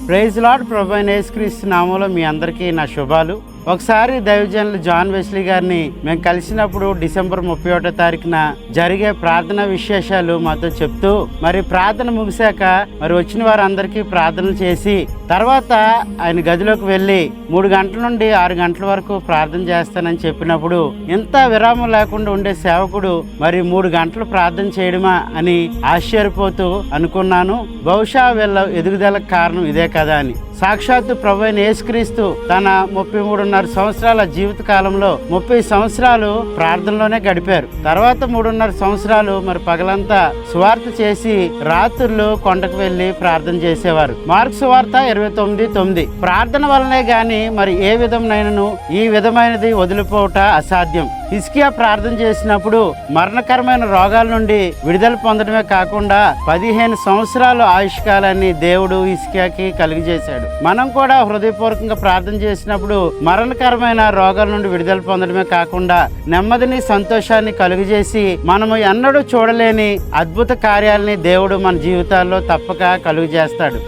Praise lord. ప్రభువైన యేసుక్రీస్తు నామములో మీ అందరికీ నా శుభాలు. ఒకసారి దైవజనులు జాన్ వెస్లీ గారిని మేము కలిసినప్పుడు డిసెంబర్ 31వ తారీఖున జరిగే ప్రార్థన విశేషాలు మాతో చెప్తూ మరి ప్రార్థన ముగిశాక మరి వచ్చిన వారందరికీ ప్రార్థనలు చేసి తర్వాత ఆయన గదిలోకి వెళ్ళి 3 గంటల నుండి 6 గంటల వరకు ప్రార్థన చేస్తానని చెప్పినప్పుడు ఎంత విరామం లేకుండా ఉండే సేవకుడు మరి 3 గంటలు ప్రార్థన చేయడమా అని ఆశ్చర్యపోతూ అనుకున్నాను. బహుశా వీళ్ళ ఎదుగుదలకు కారణం ఇదే కదా అని. సాక్షాత్తు ప్రభువైన యేసుక్రీస్తు తన 33.5 సంవత్సరాల జీవిత కాలంలో 30 సంవత్సరాలు ప్రార్థనలోనే గడిపారు. తర్వాత 3.5 సంవత్సరాలు మరి పగలంతా సువార్త చేసి రాత్రులు కొండకు వెళ్లి ప్రార్థన చేసేవారు. మార్కు సువార్త 29:9. ప్రార్థన వల్లనే గాని మరి ఏ విధమైనను ఈ విధమైనది వదిలిపోవట అసాధ్యం. హిజ్కియా ప్రార్థన చేసినప్పుడు మరణకరమైన రోగాల నుండి విడుదల పొందడమే కాకుండా 15 సంవత్సరాలు ఆయుష్కాలాన్ని దేవుడు హిజ్కియాకి కలిగజేశాడు. మనం కూడా హృదయపూర్వకంగా ప్రార్థన చేసినప్పుడు మరణకరమైన రోగాల నుండి విడుదల పొందడమే కాకుండా నెమ్మదిని సంతోషాన్ని కలుగజేసి మనము ఎన్నడూ చూడలేని అద్భుత కార్యాలని దేవుడు మన జీవితాల్లో తప్పక కలుగజేస్తాడు.